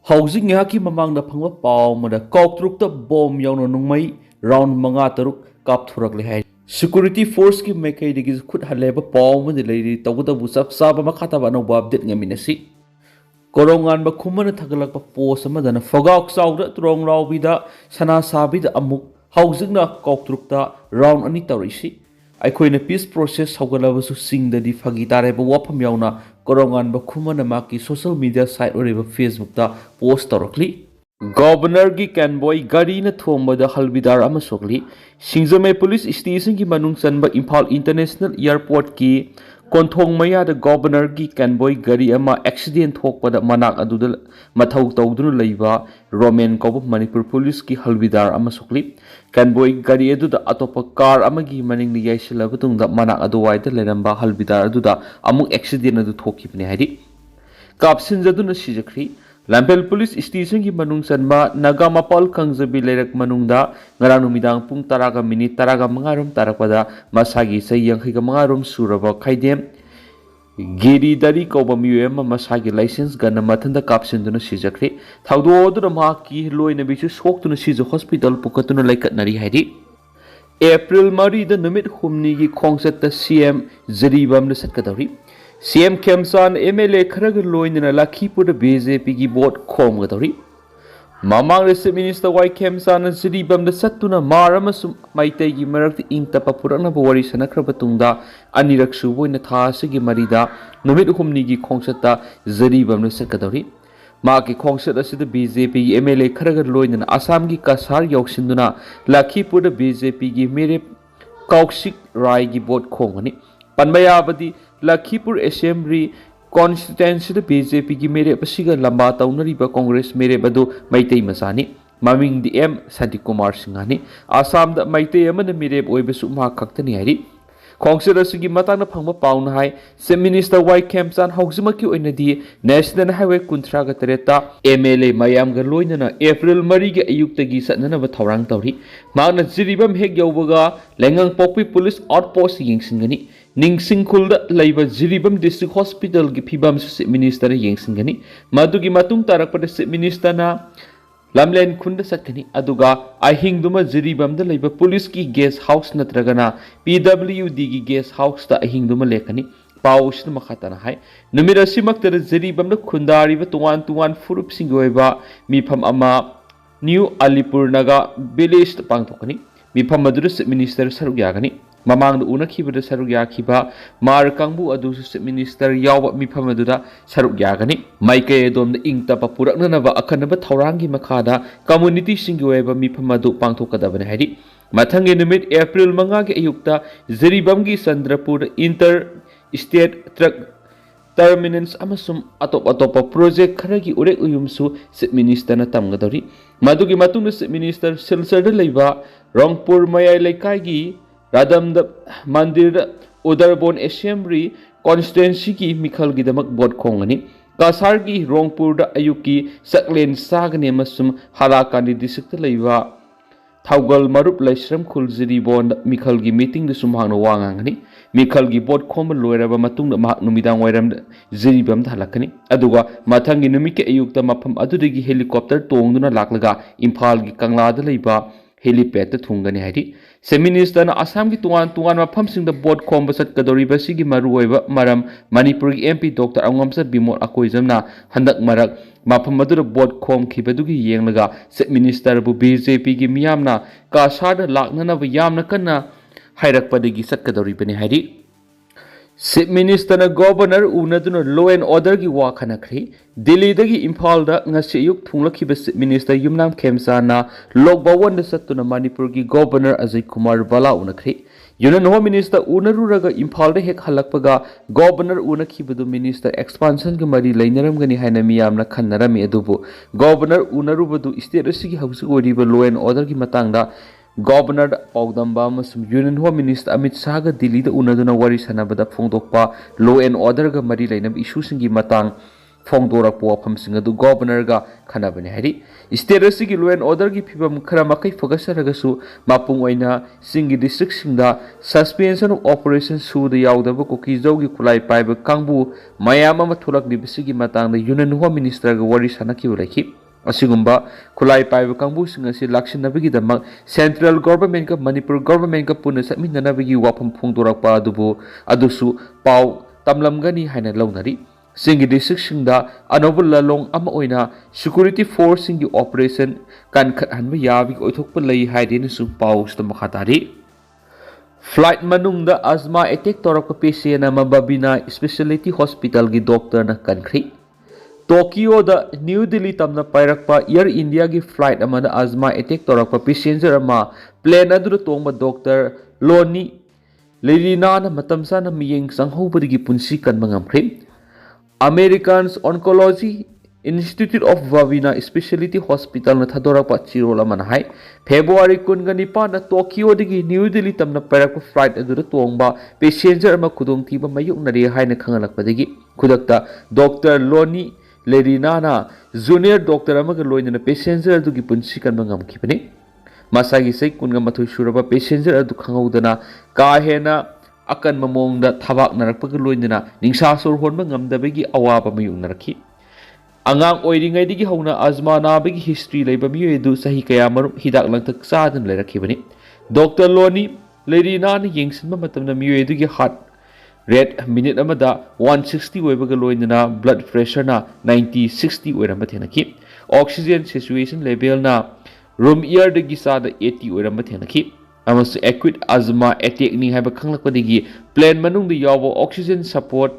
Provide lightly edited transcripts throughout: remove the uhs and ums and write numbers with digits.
Haojik ngaki mamangda phangwa paw mada Koutruk Bomb yaona Nongmei round manga taruk kap thurakle hai security force ki mekai digi khut haleba paw made leiri tawda bu sab saba makhata ba no update ngaminasi Korounganba khumana thagalak pa post amadana fogak sauda trong rawbida sana sabida amuk Haojikna Koutruk round ani tawrisi ꯑꯩꯈꯣꯏꯅ piece process ꯍꯧꯒꯠꯂꯕꯁꯨ ꯆꯤꯡꯗꯗꯤ ꯐꯥꯒꯤ ꯇꯥꯔꯦꯕ ꯋꯥꯐꯝ ꯌꯥꯎꯅ ꯀꯣꯔꯧꯉꯥꯟꯕ ꯈꯨꯃꯟꯅ ꯃꯍꯥꯛꯀꯤ social media side ꯑꯣꯏꯔꯤꯕ ꯐꯦꯁꯕꯨꯛꯇ post ꯇꯧꯔꯛꯂꯤ ꯒꯣꯚꯔꯅꯔꯒꯤ ꯀꯦꯟꯕꯣꯏ ꯒꯥꯔꯤꯅ ꯊꯣꯝꯕꯗ ꯍꯜꯕꯤꯗꯥꯔ ꯑꯃ ꯁꯣꯛꯂꯤ ꯁꯤꯡꯖꯃꯩ ꯄꯨꯂꯤꯁ ꯁ꯭ꯇꯦꯁꯟꯒꯤ ꯃꯅꯨꯡ ꯆꯟꯕ ꯏꯝꯐꯥꯜ ꯏꯟꯇꯔꯅꯦꯁꯅꯦꯜ ꯏꯌꯔꯄꯣꯔꯠꯀꯤ ꯀꯣꯟꯊꯣꯡ ꯃꯌꯥꯗ ꯒꯣꯚꯔꯅꯔꯒꯤ ꯀꯦꯟꯕꯣꯏ ꯒꯥꯔꯤ ꯑꯃ ꯑꯦꯛꯁꯤꯗꯦꯟ ꯊꯣꯛꯄꯗ ꯃꯅꯥꯛ ꯑꯗꯨꯗ ꯃꯊꯧ ꯇꯧꯗꯨꯅ ꯂꯩꯕ ꯔꯣꯃꯦꯟ ꯀꯧꯕ ꯃꯅꯤꯄꯨꯔ ꯄꯨꯂꯤꯁꯀꯤ ꯍꯜꯕꯤꯗꯥꯔ ꯑꯃ ꯁꯣꯛꯂꯤ ꯀꯦꯟꯕꯣꯏ ꯒꯥꯔꯤ ꯑꯗꯨꯗ ꯑꯇꯣꯞꯄ ꯀꯥꯔ ꯑꯃꯒꯤ ꯃꯅꯤꯡꯗ ꯌꯩꯁꯤꯜꯂꯕ ꯃꯇꯨꯡꯗ ꯃꯅꯥꯛ ꯑꯗꯨꯋꯥꯏꯗ ꯂꯩꯔꯝꯕ ꯍꯜꯕꯤꯗꯥꯔ ꯑꯗꯨꯗ ꯑꯃꯨꯛ ꯑꯦꯛꯁꯤꯗꯦꯟ ꯑꯗꯨ ꯊꯣꯛꯈꯤꯕꯅꯤ ꯍꯥꯏꯔꯤ ꯀꯥꯞꯁꯤꯟꯖꯗꯨꯅ ꯁꯤꯖꯈ꯭ꯔꯤ ꯂꯝꯐꯦꯜ ꯄꯨꯂꯤꯁ ꯁ꯭ꯇꯦꯁꯟꯒꯤ ꯃꯅꯨꯡ ꯆꯟꯕ ꯅꯥꯒꯥ ꯃꯄꯥꯜ ꯈꯪꯖꯕꯤ ꯂꯩꯔꯛ ꯃꯅꯨꯡꯗ ꯉꯔꯥꯡ ꯅꯨꯃꯤꯗꯥꯡ ꯄꯨꯡ 10:35 ꯇꯥꯔꯛꯄꯗ ꯃꯁꯥꯒꯤ ꯆꯍꯤ 85 ꯁꯨꯔꯕ ꯈꯩꯗꯦꯝ ꯒꯦꯔꯤꯗꯔꯤ ꯀꯧꯕ ꯃꯤꯑꯣꯏ ꯑꯃ ꯃꯁꯥꯒꯤ ꯂꯥꯏꯁꯦꯟꯁ ꯒꯟꯅ ꯃꯊꯟꯇ ꯀꯥꯞꯁꯤꯟꯗꯨꯅ ꯁꯤꯖꯈ꯭ꯔꯤ ꯊꯧꯗꯣꯛ ꯑꯗꯨꯗ ꯃꯍꯥꯛꯀꯤ ꯂꯣꯏꯅꯕꯤꯁꯨ ꯁꯣꯛꯇꯨꯅ ꯁꯤꯖ ꯍꯣꯁꯄꯤꯇꯥꯜ ꯄꯨꯈꯠꯇꯨꯅ ꯂꯩꯈꯠꯅꯔꯤ ꯍꯥꯏꯔꯤ April 4 ꯅꯨꯃꯤꯠ ꯍꯨꯝꯅꯤꯒꯤ ꯈꯣꯡꯆꯠꯇ CM ꯖꯔꯤꯕꯝꯗ ꯆꯠꯀꯗꯧꯔꯤ CM ꯈꯦꯝꯆꯥꯟ MLA ꯈꯔꯒ ꯂꯣꯏꯅꯅ ꯂꯈꯤꯄꯨꯔꯗ BJPꯒꯤ ꯚꯣꯠ ꯈꯣꯝꯒꯗꯧꯔꯤ ꯃꯃꯥꯡꯗ ꯆꯤꯐ ꯃꯤꯅꯤꯁꯇꯔ ꯋꯥꯏ ꯈꯦꯝꯆꯥꯟꯅ ꯖꯔꯤꯕꯝꯗ ꯆꯠꯇꯨꯅ ꯃꯥꯔ ꯑꯃꯁꯨꯡ ꯃꯩꯇꯩꯒꯤ ꯃꯔꯛꯇ ꯏꯪꯇꯞꯄ ꯄꯨꯔꯛꯅꯕ ꯋꯥꯔꯤ ꯁꯥꯟꯅꯈ꯭ꯔꯕ ꯇꯨꯡꯗ ꯑꯅꯤꯔꯛ ꯁꯨꯕ ꯑꯣꯏꯅ ꯊꯥ ꯑꯁꯤꯒꯤ 4ꯗ ꯅꯨꯃꯤꯠ ꯍꯨꯝꯅꯤꯒꯤ ꯈꯣꯡꯆꯠꯇ ꯖꯔꯤꯕꯝꯗ ꯆꯠꯀꯗꯧꯔꯤ ꯃꯍꯥꯛꯀꯤ ꯈꯣꯡꯆꯠ ꯑꯁꯤꯗ BJPꯒꯤ MLA ꯈꯔꯒ ꯂꯣꯏꯅꯅ ꯑꯁꯥꯝꯒꯤ ꯀꯁꯥꯔ ꯌꯧꯁꯤꯟꯗꯨꯅ ꯂꯈꯤꯄꯨꯔꯗ BJPꯒꯤ ꯃꯤꯔꯦꯞ ꯀꯧꯁꯤꯛ ꯔꯥꯏꯒꯤ ꯚꯣꯠ ꯈꯣꯝꯒꯅꯤ ꯄꯟꯕ ꯌꯥꯕꯗꯤ ꯂꯈꯤꯄꯨꯔ ꯑꯦꯁꯦꯝꯕ꯭ꯂꯤ ꯀꯣꯟꯁꯇꯤꯇꯨꯑꯦꯟꯁꯤꯗ BJPꯒꯤ ꯃꯤꯔꯦꯞ ꯑꯁꯤꯒ ꯂꯝꯕꯥ ꯇꯧꯅꯔꯤꯕ ꯀꯣꯡꯒ꯭ꯔꯦꯁ ꯃꯤꯔꯦꯞ ꯑꯗꯨ ꯃꯩꯇꯩ ꯃꯆꯥꯅꯤ ꯃꯃꯤꯡꯗꯤ M ꯁꯟꯇꯤꯀꯨꯃꯥꯔ ꯁꯤꯡꯍꯅꯤ ꯑꯁꯥꯝꯗ ꯃꯩꯇꯩ ꯑꯃꯅ ꯃꯤꯔꯦꯞ ꯑꯣꯏꯕꯁꯨ ꯃꯍꯥꯛ ꯈꯛꯇꯅꯤ ꯍꯥꯏꯔꯤ ꯈꯣꯡꯆꯠ ꯑꯁꯤꯒꯤ ꯃꯇꯥꯡꯗ ꯐꯪꯕ ꯄꯥꯎꯅ ꯍꯥꯏ ꯆꯤꯐ ꯃꯤꯅꯤꯁꯇꯔ ꯋꯥꯏ ꯈꯦꯝꯆꯥꯟ ꯍꯧꯖꯤꯛꯃꯛꯀꯤ ꯑꯣꯏꯅꯗꯤ ꯅꯦꯁꯅꯦꯜ ꯍꯥꯏꯋꯦ 38ꯇ MLA ꯃꯌꯥꯝꯒ ꯂꯣꯏꯅꯅ April 4ꯒꯤ ꯑꯌꯨꯛꯇꯒꯤ ꯆꯠꯅꯅꯕ ꯊꯧꯔꯥꯡ ꯇꯧꯔꯤ ꯃꯍꯥꯛꯅ ꯖꯤꯔꯤꯕꯝ ꯍꯦꯛ ꯌꯧꯕꯒ ꯂꯩꯉꯥꯡꯄꯣꯛꯄꯤ ꯄꯨꯂꯤꯁ ꯑꯥꯎꯠꯄꯣꯁꯠ ꯌꯦꯡꯁꯤꯟꯒꯅꯤ ꯅꯤꯡꯁꯤꯡꯈꯨꯜꯗ ꯂꯩꯕ ꯖꯤꯔꯤꯕꯝ ꯗꯤꯁꯇ꯭ꯔꯤꯛ ꯍꯣꯁꯄꯤꯇꯥꯜꯒꯤ ꯐꯤꯕꯝꯁꯨ ꯆꯤꯐ ꯃꯤꯅꯤꯁꯇꯔꯅ ꯌꯦꯡꯁꯤꯟꯒꯅꯤ ꯃꯗꯨꯒꯤ ꯃꯇꯨꯡ ꯇꯥꯔꯛꯄꯗ ꯆꯤꯐ ꯃꯤꯅꯤꯁꯇꯔꯅ ꯂꯝꯂꯦꯟ ꯈꯨꯟꯗ ꯆꯠꯀꯅꯤ ꯑꯗꯨꯒ ꯑꯍꯤꯡꯗꯨꯃ ꯖꯤꯔꯤꯕꯝꯗ ꯂꯩꯕ ꯄꯨꯂꯤꯁꯀꯤ ꯒꯦꯁꯠ ꯍꯥꯎꯁ ꯅꯠꯇ꯭ꯔꯒꯅ PWDꯒꯤ ꯒꯦꯁꯠ ꯍꯥꯎꯁꯇ ꯑꯍꯤꯡꯗꯨꯃ ꯂꯦꯛꯀꯅꯤ ꯄꯥꯎ ꯑꯁꯤꯅ ꯃꯈꯥ ꯇꯥꯅ ꯍꯥꯏ ꯅꯨꯃꯤꯠ ꯑꯁꯤꯃꯛꯇꯗ ꯖꯤꯔꯤꯕꯝꯗ ꯈꯨꯟꯗꯥꯔꯤꯕ ꯇꯣꯉꯥꯟ ꯇꯣꯉꯥꯟ ꯐꯨꯔꯨꯞꯁꯤꯡꯒꯤ ꯑꯣꯏꯕ ꯃꯤꯐꯝ ꯑꯃ ꯅ꯭ꯌꯨ ꯑꯂꯤꯄꯨꯔ ꯅꯥꯒꯥ ꯚꯤꯂꯦꯖꯇ ꯄꯥꯡꯊꯣꯛꯀꯅꯤ ꯃꯤꯐꯝ ꯑꯗꯨꯗ ꯆꯤꯐ ꯃꯤꯅꯤꯁꯇꯔ ꯁꯔꯨꯛ ꯌꯥꯒꯅꯤ ꯃꯃꯥꯡꯗ ꯎꯅꯈꯤꯕꯗ ꯁꯔꯨꯛ ꯌꯥꯈꯤꯕ ꯃꯥꯔ ꯀꯥꯡꯕꯨ ꯑꯗꯨꯁꯨ ꯆꯤꯐ ꯃꯤꯅꯤꯁꯇꯔ ꯌꯥꯎꯕ ꯃꯤꯐꯝ ꯑꯗꯨꯗ ꯁꯔꯨꯛ ꯌꯥꯒꯅꯤ ꯃꯥꯏꯀꯩ ꯑꯗꯣꯝꯗ ꯏꯪꯇꯞꯄ ꯄꯨꯔꯛꯅꯅꯕ ꯑꯈꯟꯅꯕ ꯊꯧꯔꯥꯡꯒꯤ ꯃꯈꯥꯗ ꯀꯝꯃꯨꯅꯤꯇꯤꯁꯤꯡꯒꯤ ꯑꯣꯏꯕ ꯃꯤꯐꯝ ꯑꯗꯨ ꯄꯥꯡꯊꯣꯛꯀꯗꯕꯅꯤ ꯍꯥꯏꯔꯤ ꯃꯊꯪꯒꯤ ꯅꯨꯃꯤꯠ April 5ꯒꯤ ꯑꯌꯨꯛꯇ ꯖꯤꯔꯤꯕꯝꯒꯤ ꯆꯟꯗ꯭ꯔꯄꯨꯔꯗ ꯏꯟꯇꯔ ꯁ꯭ꯇꯦꯠ ꯇ꯭ꯔꯛ ꯇꯔꯃꯤꯅꯦꯟꯁ ꯑꯃꯁꯨꯡ ꯑꯇꯣꯞꯄ ꯄ꯭ꯔꯣꯖꯦꯛ ꯈꯔꯒꯤ ꯎꯔꯦꯛ ꯎꯌꯨꯝꯁꯨ ꯆꯤꯐ ꯃꯤꯅꯤꯁꯇꯔꯅ ꯇꯝꯒꯗꯧꯔꯤ ꯃꯗꯨꯒꯤ ꯃꯇꯨꯡꯗ ꯆꯤꯐ ꯃꯤꯅꯤꯁꯇꯔ ꯁꯤꯜꯆꯔꯗ ꯂꯩꯕ ꯔꯣꯡꯄꯨꯔ ꯃꯌꯥꯏ ꯂꯩꯀꯥꯏꯒꯤ ꯔꯥꯗꯝꯗ ꯃꯟꯗꯤꯔꯗ ꯎꯗꯔꯕꯣꯟ ꯑꯦꯁꯦꯝꯕ꯭ꯂꯤ ꯀꯣꯟꯁꯇꯤꯇꯨꯑꯦꯟꯁꯤꯒꯤ ꯃꯤꯈꯜꯒꯤꯗꯃꯛ ꯚꯣꯠ ꯈꯣꯝꯒꯅꯤ ꯀꯁꯥꯔꯒꯤ ꯔꯣꯡꯄꯨꯔꯗ ꯑꯌꯨꯛꯀꯤ ꯆꯥꯛꯂꯦꯟ ꯆꯥꯒꯅꯤ ꯑꯃꯁꯨꯡ ꯍꯥꯂꯥꯀꯥꯟꯗꯤ ꯗꯤꯁꯇ꯭ꯔꯤꯛꯇ ꯂꯩꯕ ꯊꯧꯒꯜ ꯃꯔꯨꯞ ꯂꯩꯁ꯭ꯔꯝ ꯈꯨꯜ ꯖꯤꯔꯤꯕꯣꯟꯗ ꯃꯤꯈꯜꯒꯤ ꯃꯤꯇꯤꯡꯗꯁꯨ ꯃꯍꯥꯛꯅ ꯋꯥ ꯉꯥꯡꯒꯅꯤ ꯃꯤꯈꯜꯒꯤ ꯚꯣꯠ ꯈꯣꯝꯕ ꯂꯣꯏꯔꯕ ꯃꯇꯨꯡꯗ ꯃꯍꯥꯛ ꯅꯨꯃꯤꯗꯥꯡ ꯋꯥꯏꯔꯝꯗ ꯖꯤꯔꯤꯕꯝꯗ ꯍꯜꯂꯛꯀꯅꯤ ꯑꯗꯨꯒ ꯃꯊꯪꯒꯤ ꯅꯨꯃꯤꯠꯀꯤ ꯑꯌꯨꯛꯇ ꯃꯐꯝ ꯑꯗꯨꯗꯒꯤ ꯍꯦꯂꯤꯀꯣꯞꯇꯔ ꯇꯣꯡꯗꯨꯅ ꯂꯥꯛꯂꯒ ꯏꯝꯐꯥꯜꯒꯤ ꯀꯪꯂꯥꯗ ꯂꯩꯕ ꯍꯦꯂꯤꯄꯦꯗꯇ ꯊꯨꯡꯒꯅꯤ ꯍꯥꯏꯔꯤ ꯆꯤꯐ ꯃꯤꯅꯤꯁꯇꯔꯅ ꯑꯁꯥꯝꯒꯤ ꯇꯣꯉꯥꯟ ꯃꯐꯝꯁꯤꯡꯗ ꯚꯣꯠ ꯈꯣꯝꯕ ꯆꯠꯀꯗꯧꯔꯤꯕꯁꯤꯒꯤ ꯃꯔꯨꯑꯣꯏꯕ ꯃꯔꯝ ꯃꯅꯤꯄꯨꯔꯒꯤ MP ꯗꯣꯛꯇꯔ ꯑꯉꯝꯆ ꯕꯤꯃꯣꯜ ꯑꯀꯣꯏꯖꯝꯅ ꯍꯟꯗꯛ ꯃꯔꯛ ꯃꯐꯝ ꯑꯗꯨꯗ ꯚꯣꯠ ꯈꯣꯝꯈꯤꯕꯗꯨꯒꯤ ꯌꯦꯡꯂꯒ ꯆꯤꯐ ꯃꯤꯅꯤꯁꯇꯔꯕꯨ BJPꯒꯤ ꯃꯤꯌꯥꯝꯅ ꯀꯁꯥꯔꯗ ꯂꯥꯛꯅꯅꯕ ꯌꯥꯝꯅ ꯀꯟꯅ ꯍꯥꯏꯔꯛꯄꯗꯒꯤ ꯆꯠꯀꯗꯧꯔꯤꯕꯅꯤ ꯍꯥꯏꯔꯤ ꯆꯤꯐ ꯃꯤꯅꯤꯁꯇꯔꯅ ꯒꯣꯚꯔꯅꯔ ꯎꯅꯗꯨꯅ ꯂꯣ ꯑꯦꯟ ꯑꯣꯔꯗꯔꯒꯤ ꯋꯥ ꯈꯟꯅꯈ꯭ꯔꯤ ꯗꯤꯜꯂꯤꯗꯒꯤ ꯏꯝꯐꯥꯜꯗ ꯉꯁꯤ ꯑꯌꯨꯛ ꯊꯨꯡꯂꯛꯈꯤꯕ ꯆꯤꯐ ꯃꯤꯅꯤꯁꯇꯔ ꯌꯨꯝꯅꯥꯝ ꯈꯦꯝꯆꯥꯟꯅ ꯂꯣꯛ ꯚꯋꯟꯗ ꯆꯠꯇꯨꯅ ꯃꯅꯤꯄꯨꯔꯒꯤ ꯒꯣꯚꯔꯅꯔ ꯑꯖय ꯀꯨꯃꯥꯔ ꯕꯥꯂꯥ ꯎꯅꯈ꯭ꯔꯤ ꯌꯨꯅꯤꯌꯟ ꯍꯣꯝ ꯃꯤꯅꯤꯁꯇꯔ ꯎꯅꯔꯨꯔꯒ ꯏꯝꯐꯥꯜꯗ ꯍꯦꯛ ꯍꯜꯂꯛꯄꯒ ꯒꯣꯚꯔꯅꯔ ꯎꯅꯈꯤꯕꯗꯨ ꯃꯤꯅꯤꯁꯇꯔ ꯑꯦꯛꯁꯄꯥꯟꯁꯟꯒ ꯃꯔꯤ ꯂꯩꯅꯔꯝꯒꯅꯤ ꯍꯥꯏꯅ ꯃꯤꯌꯥꯝꯅ ꯈꯟꯅꯔꯝꯃꯤ ꯑꯗꯨꯕꯨ ꯒꯣꯚꯔꯅꯔ ꯎꯅꯔꯨꯕꯗꯨ ꯁ꯭ꯇꯦꯠ ꯑꯁꯤꯒꯤ ꯍꯧꯖꯤꯛ ꯑꯣꯏꯔꯤꯕ ꯂꯣ ꯑꯦꯟ ꯑꯣꯔꯗꯔꯒꯤ ꯃꯇꯥꯡꯗ ꯒꯣꯚꯔꯅꯔ ꯄꯥꯎꯗꯝꯕ ꯑꯃꯁꯨꯡ ꯌꯨꯅꯤꯌꯟ ꯍꯣꯝ ꯃꯤꯅꯤꯁꯇꯔ ꯑꯃꯤꯠ ꯁꯥꯍꯒ ꯗꯤꯜꯂꯤꯗ ꯎꯅꯗꯨꯅ ꯋꯥꯔꯤ ꯁꯥꯟꯅꯕꯗ ꯐꯣꯡꯗꯣꯛꯄ ꯂꯣ ꯑꯦꯟ ꯑꯣꯔꯗꯔꯒ ꯃꯔꯤ ꯂꯩꯅꯕ ꯏꯁꯨꯁꯤꯡꯒꯤ ꯃꯇꯥꯡ फोंदोरक वाफमसिंग अदु गवर्नर गा खनाबने हारि स्टेट असि लॉ एंड ऑर्डर की फिबम खरा मकै फगसरगसु मापुंग ओइना सिंगी डिस्ट्रिक्ट सिंगदा सस्पेंशन ऑफ ऑपरेशन सुद यावदब कुकीजौ की खुलाई पाइब कांगबु मयाम अमा थोलकलिबसिगी मतंग यूनियन होम मिनिस्टर गा वरी सनकी उलैखि असिगुम्बा खुलाई पाइब कांगबुसिंग असि लाक्सिनबगिदमक सेंट्रल गवर्नमेंट का मणिपुर गवर्नमेंट का पुन समिननबगी वाफम फोंदोरकपा अदुबु अदुसु पाव तमलमगनी हाइना लौनरी सिंगी डिस्ट्रिक्ट सिंगदा अनोबल ललोंग अमा ओइना सिक्योरिटी फोर्स सिंगी ऑपरेशन कानखतहनबा याबी ओइथोकप लई हाइदेनसु पाउसद मखातारी फ्लाइट मनुंगदा अजमा अटैक तौरक पेशेंट अमा बबिना स्पेशलिटी हॉस्पिटल की डॉक्टर न कनख्री टोक्यो द न्यू दिल्ली तमना पायरकपा एयर इंडिया की फ्लाइट अमा अजमा अटैक तौरक पेसेंजर अमा प्लेन अदुर तोंबा डॉक्टर लोनी लेरिना न मतमसा न मियेंग संगहोबदगी पुंसी कनबा ngamkhri Americans Oncology Institute of Vavina Specialty Hospital na thadorapa chirola manhai February kungani pa na Tokyo digi New Delhi tamna parak flight adura tongba passenger ma khudong thiba mayuk nari hai na khangalakpadagi khudakta Dr. Loni Lerina na junior doctor amaga loina na passenger adu gi punsi kanba ngamkhibani masagi sei kunga mathoi suraba passenger adu khangaudana ka hena अकन ममोंग थबाक नरकपग लोइनना निंसा सोर होनबा ngamdabagi awaba mayung naraki angang oiringaidigi hona azma nabagi history leiba miyedu sahi kaya marum hidak langtak sadan lerakibani Dr. Loni Lerina na yengsinba matamna miyedu gi heart rate minute amada 160 oibaga loinana blood pressure na 90/60 oiramba thenaki oxygen saturation level na room air dagi sada 80 oiramba thenaki अमस acute asthma attack नि हाइबा खंगलकपदगी plane मनुंग यावो oxygen support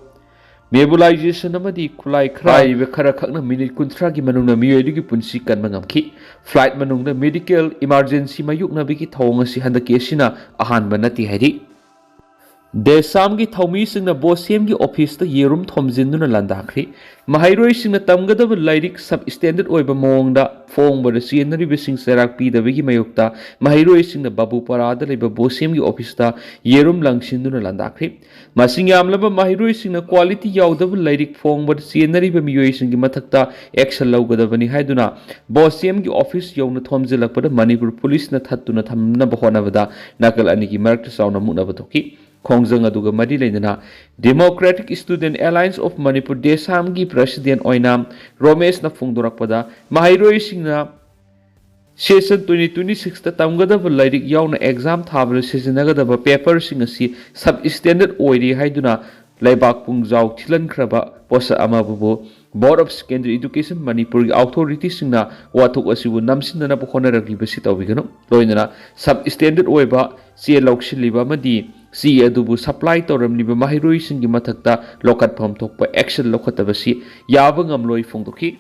nebulisation अमदी खुलाई खराइबे खरा खकना मिनिट 30 की मनुंग मियोइदगी पुंसी कनबा ngamखि फ्लाइट मनुंग मेडिकल इमरजेंसी मायुकनाबिगी थौंगसी हंदकी असिना अहानबा नति हाइदि देसाम की थौमी सिंगना बोसेम की ऑफिस ता येरुम थोमजिनुना लंदाखरि महाइरोइ सिंगना तमगदब लाइरिक सब स्टैंडर्ड ओइबा मोंगदा फोंगबद सियनरी बिसिंग सेराक पीदबगी मयुक्ता महाइरोइ सिंगना बाबू परादा लेबा बोसेम की ऑफिस ता येरुम लंगसिनुना लंदाखरि मसिंग यामलबा महाइरोइ सिंगना क्वालिटी यावदब लाइरिक फोंगबद सियनरी बा मियोइ सिंगी मथक्ता एक्शन लौगदबनी हाइदुना बोसेम की ऑफिस यौना थोमजिलकपद मणिपुर पुलिस न थत्तुना थमनबा होनबदा नकल अनिगी मरक्ता साउना मुनबा थोकी खोंगजंग अदुगा मरी लेना democratic student alliance of Manipur देसाम की प्रेसिडेंट ओइना रोमेश न फोंदोरकपदा महाइरोइ सिंगना सेशन 2026 ता तमगदब लाइरिक यावना एग्जाम थाबल सिजनगदब पेपर सिंग असि सब स्टैंडर्ड ओइरी हाइदुना लाइबाक पुंगजाव थिलनख्रबा पोसा अमाबुबो board of secondary education Manipur की अथॉरिटी सिंगना वाथुक असिबु नमसिनना होनरगलिबसि तौबिगनो लोइनना सब स्टैंडर्ड ओइबा चे लौक्सिलिबा मदी सी अदुबु सप्लाई तौरमलिबा माहिरोइ सिंगी मथक्ता लोकतफम थोकपा एक्शन लोखतबसि याबा ngamloi फोंदोखि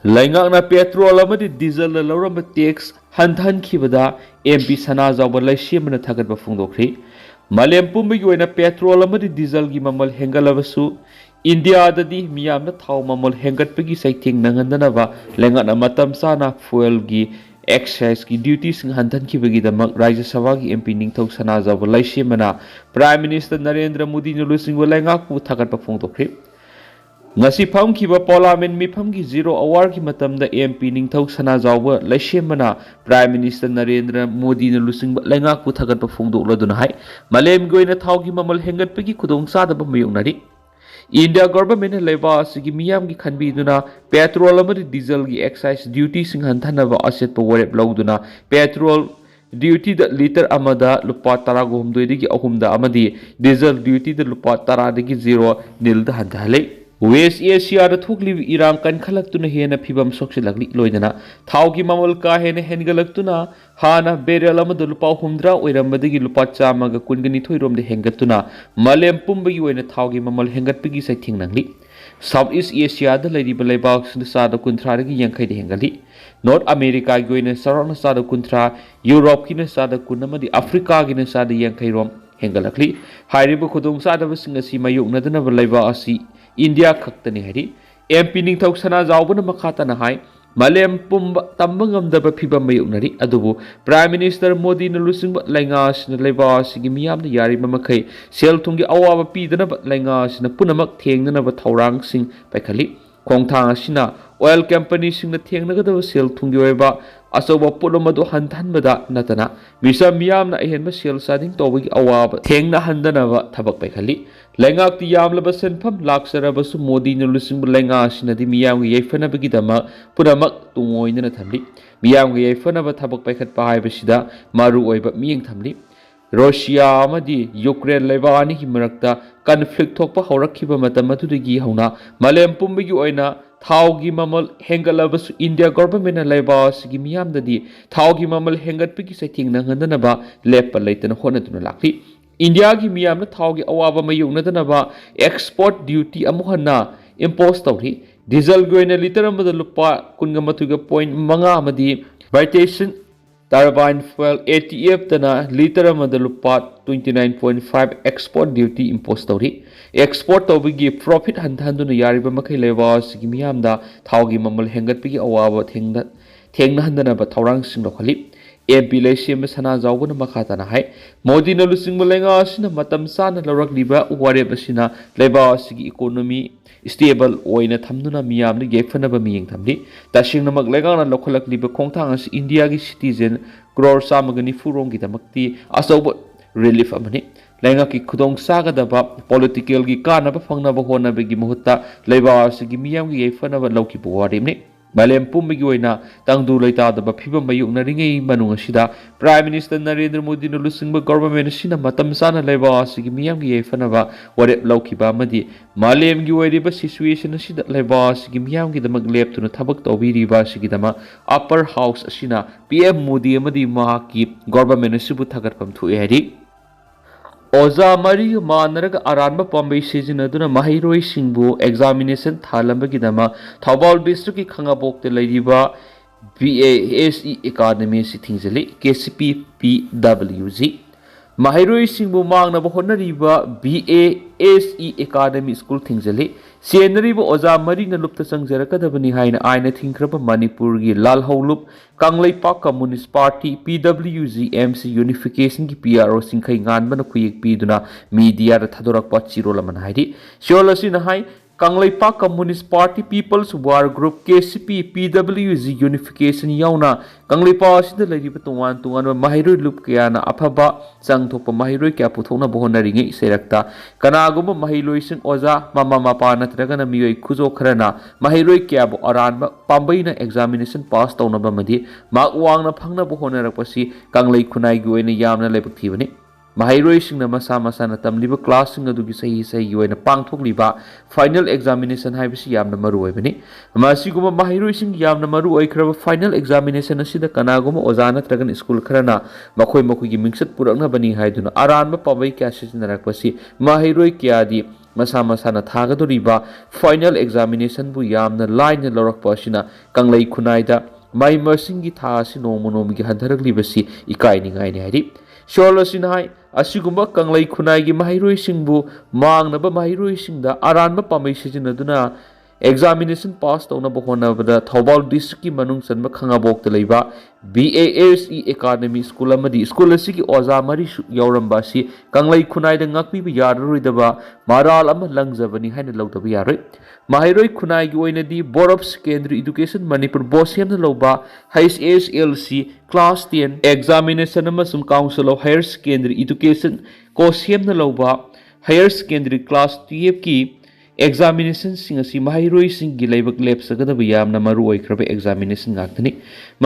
लैंगांगना पेट्रोल अमदी डीजल लौरम टैक्स हंथनखिबदा एमपी सनाजाव लैसेमना थगतबा फोंदोखरि मलेम पुंबगी ओइना पेट्रोल अमदी डीजल की ममल हेंगलबसु इंडिया ददी मियामना थाव ममल हेंगतपगी सैथिंग नंगंदनबा लैंगांगना मतम साना fuel की excise की ड्यूटी सिंग हंथन की बगीदमक राज्य सभा की एमपी निंगथौ सनाजाव लैसेमना प्राइम मिनिस्टर नरेंद्र मोदी नुलुसिंग लैंगाकु थगतपा फोंदोखरि ngasi famkiba parliament mifamgi 0 hour ki matamda MP ningthau sanajaw laisemana prime minister narendra modi na lusingba laingak pu thagat pa phongdok laduna hai malem goina thaugi mamal hengat pegi khudong sadaba mayungnari India government leba asigi miyam gi khanbi duna petrol amari diesel gi excise duty sing hanthana ba aset pa warep lawduna petrol duty da liter amada lupa tara go humdoi digi ahumda amadi diesel duty da lupa tara digi 0 nil da hanthale West Asia da thukli Iran kan khalaktuna hena phibam soksilagli loidana thaugi mamul ka hena hengalaktuna hana berel amadu lupa humdra oirambadigi lupa chamaga kungani thoirom de hengatuna malem pumbagi oina thaugi mamul hengatpigi saithing nangli South East Asia da laidiba laibak sa da kunthra gi yankhai de hengali North America gi oina sarona sa da kunthra Europe ki na sa da kunamadi Africa gi na sa da yankhai rom hengalakli hairiba khudong sa da singa si mayuk nadana laiba asi India खक्तनी हरी MP Ningthou सना जावबन मखाता न हाय malem pumba tambangam daba phiba mayuknari adubu Prime Minister Modi na lusingba laingas na lebas gi miyam na yari mamakai sel thungi awaba pidana ba laingas na punamak thengna na ba thaurang sing paikali khongthang asina oil company sing na thengna ga da sel thungi oiba asoba pulomadu hantanbada natana misa miyam na ehenba sel sading tobagi awaba thengna handana ba thabak paikali laingak ti yamlaba senpham laksaraba su Modi na lusingba laingas na di miyam gi yefana bagi dama punamak tungoina na thamli miyam gi yefana ba thabak paikhat pa hai basida maru oiba miyeng thamli Russia amadi Ukraine lebani hi marakta conflict thokpa horakhiba matam adudagi hauna malem pumbigi oina thaugi mamal hengalabas India government na lebas gi miyamdadi thaugi mamal hengatpigi saithing na ngandana ba lepa leitana honatuna lakli India gi miyamna thaugi awaba mayungnadana ba export duty amuhana impose tawri diesel goina liter amada lupa kunga matuga point manga amadi vibration Turbine fuel ATF tana liter amada lupa 29.5 export duty impose tawri export tawbigi profit handhanduna yariba makai lebas gi miyamda thaugi mamal hengatpigi awaba thengna handana ba thaurang sing lokhali MP leishim sana zawguna makhatana hai Modi na lusing malenga asina matam sana lorak liba wareb asina lebas gi economy stable oina thamduna miyam ni gefana ba miyeng thamli tashing namak lega na lokholak liba khongthang as India gi citizen crore samagani furong gi damakti asobo relief amani lenga ki khudong saga daba political gi kana ba phangna ba hona ba gi muhutta lebas gi miyam gi gefana ba lokhi bu warimni Malem pumbigi oina tangdu leita daba phiba mayuk na ringai manung asida Prime Minister Narendra Modi na lusingba government asina matam sana leba asigi miyam gi yefana ba warep laukhiba amadi malem gi oiriba situation asida leba asigi miyam gi damak leptuna thabak tawbiriba asigi dama upper house asina PM Modi amadi mahaki government asibu thagatpam thu'i hari Oza mari manaraga aranba pambai sijinaduna mahiroi singbu examination thalambagi dama Thaubal district ki khangabokte laiba BASE academy si thingzali KCP PWG mahiroi singbu mangnaba honariba BASE academy school thingzali senariba oza mari na lupta sangjarakadabani haina aina thingkraba Manipur gi lalholup Kanglaipak Communist Party PWG MC unification ki PRO singkhai nganbana khuyek piduna media ra thadorak pachiro laman haidi siolasi na hai Kanglaipak Communist Party People's War Group KCP PWG unification yauna Kanglaipa asida lariba tungan mahiroi lup kaya na aphaba changthokpa mahiroi kya puthokna bohonari nge serakta kanaguma mahiroi sing oza mama mapa natraga na miyoi khujo kharana mahiroi kya bo aranba pambai na examination pass tawna ba madi mak wangna phangna bohonarakpasi Kanglai khunai gi oina yamna lebak thibani mahiroi singna masa na tamliba class sing adugi sahi oina pangthokliba final examination haibisi yamna maru oibani masiguma mahiroi sing yamna maru oikraba final examination asida kanaguma ozana tragan school kharana makhoi gi mingsat purakna bani haiduna aranba pabai kya sijinarakpasi mahiroi kya di masa na thagadoriba final examination bu yamna line lorakpa asina Kanglai khunaida mai masingi tha asi nomonomi gi handarakliba si ikai ningai ni haidi Sholosina asigumba Kanglai khunai gi mahiroi singbu mangnaba mahiroi singda aranba pamai sijinaduna examination pass tawna bohonabada Thaubal district ki manung sanba khangabok te leiba BASE academy school amadi school asigi oza mari yauramba si Kanglai khunai da ngakmi bi yaroidaba maral ama langjabani haina lawdaba yaroi mahiroi khunai gi oinadi Board of Secondary Education Manipur BOSEM na lawba HSLC class 10 examination amasum Council of Higher Secondary Education COSEM na lawba higher secondary class 12 ki examination sing asi mahiroi sing gi laibak lab sagadaba yamna maru oikraba examination ngaktani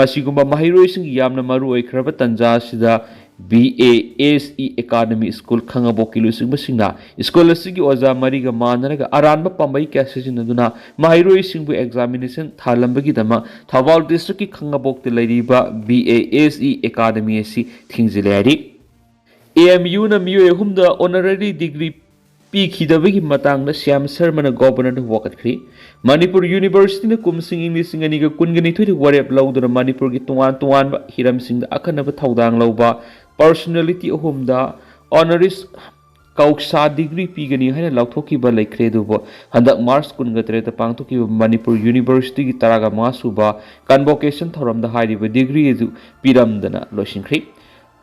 masigumba mahiroi sing yamna maru oikraba tanja sida BASE academy school khangabok kilusing basingna school asigi oza mariga manaraga aranba pambai kya sijinaduna mahiroi singbu examination thalambagi dama Thaubal district ki khangabok te lairiba BASE academy asi thingzilari AMU na miyo humda honorary degree P.K.W. matang na Shyam Sharma na governor na wakatri Manipur University na kumsing English nga niga kungani tuwi warep lawdo na Manipur ki tungan ba hiram sing da akan na ba tawdang law ba personality ohum da honoris Kauksa degree pigani haina lauthoki ba laikre dubo handak March kungatre ta pangtoki Manipur University ki taraga masuba convocation thoram da hairiba degree edu piramdana loisingkhri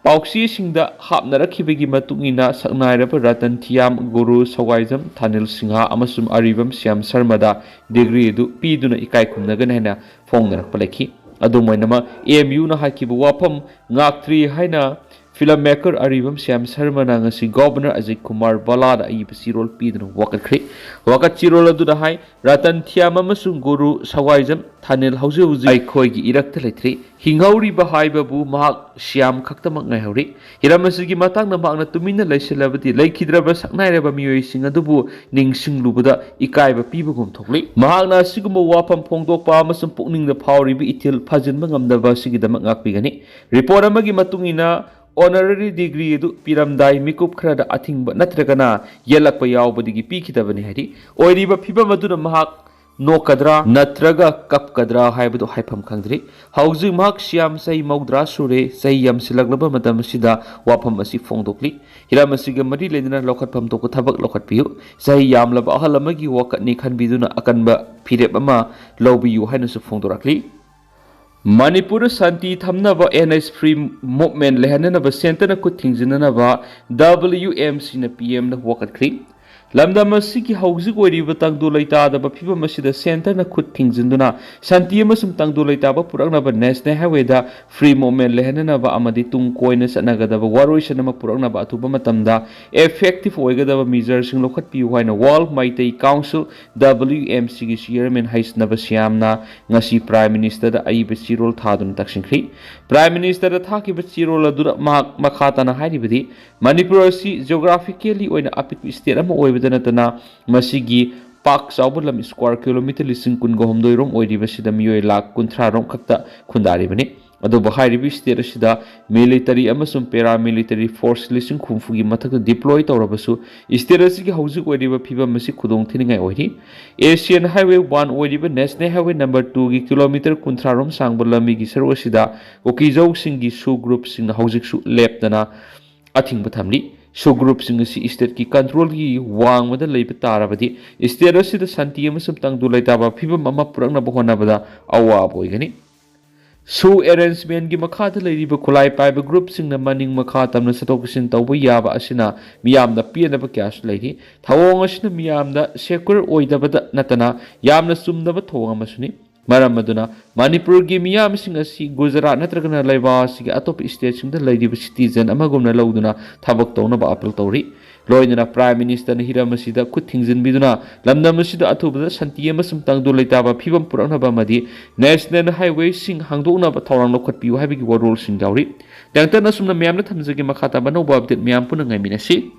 Pauksi singda hapnarakibagi matungina saknairapa Ratan Thiam Guru Sawaizam Thanil Singha amasum Aribam Siam Sarmada degree edu piduna ikai kumnagan haina phongnarakpa laikhi adumoinama AMU na hakibu wapham ngaktri haina filmmaker Aribam Siam Sarma ngasi Governor Ajay Kumar Balada ayib sirol piduna wakat sirol adu hai Ratan Thiam amasum Guru Sawaizam Thanil hauzi aikhoigi irakta leitri hingauri bahai babu mahak Siam khaktamak ngaihori hiramasigi matang na makna tumina laisilabati laikhidraba saknairaba miyoi sing adubu ningsinglubada ikaiba pibagum thokli mahakna siguma wapham phongdokpa amasum pukningda phawriba ithil phajinba ngamdaba sigidamak ngakpigani report amagi matungina Honorary degree edu piramdai mikup khrada athingba natragana yelakpa yawbadigi pikhitabani hari oiriba phibam aduna mahak nokadra natraga kapkadra haibadu haifam khangdri hauji mahak siam sai maudra sure sai yam silaglaba matam sida wapham asi phongdokli hiramasiga mari ledina lokhatpam to thabak lokhatpiu sai yamlaba ahalamagi wakatni khanbiduna akanba phirep ama Loubiyu haina su phongdorakli Manipur Santi Thamnaba NS Free Movement Lehanaba Center na Kutingzinaba WMC na PM na Wakatkri Lamdamasiki Hausi Wariba Tangdulaita the Bapiba Masida Center na Kutingzinduna Santi Masum Tangdulaitaba Puranaba National Highway da Free Movement Lehanaba Amadi Tung Coinus and Agadaba Warishanama Puranaba Atuba Matamda effective Oigadaba measures in Lokat Piwana Wall Meitei Council WMC Chairman Hais Nabasiamna Ngasi Prime Minister the Aibasi role Thadun Takshinkri Prime Minister the Taki role Dura Makatana Haidibidi Manipur geographically when apit state Danatana Masigi Park Saubulam square kilometer listen kun go home doirom oidibasida miyoi lak kuntra rom kakta kundaribani ado bahai state sida military amasum paramilitary force listen kumfugi matak deploy tawrabasu state asigi hausi oidiba phiba masi khudong thiningai oidi Asian Highway 1 oidiba National Highway number 2 gi kilometer kuntra rom sangbulami gi serwa sida okijau singi su group sing haujik su leptana athing bathamli So group sing si state ki control ki wang mada lay tarabadi state asi da santi amasum tangdulaitaba phibam ama purangna bahona bada awa boigani so arrangement gi makhata leiriba khulai paiba group sing na maning makha tamna satokisin tawba yaba asina miyamda pianaba kyash leiri thawong asina miyamda secure oidabada natana yamna sumdaba thawang amasuni Maramaduna Manipur gi miyam sing asi Gujarat natragana laiba sig atop state sing da lady citizen amagumna lauduna thabak tawna ba appeal tawri loinana prime minister na hiramasida kuthingzin biduna lamdamasida atubada santi amasum tangdu leitaba phibam purana ba madi national highway sing hangdokna ba thawrang lokhatpiu haibigi warol sing jawri tangtana sumna miyamna thamjagi makhata ba no ba update miyam puna ngai minasi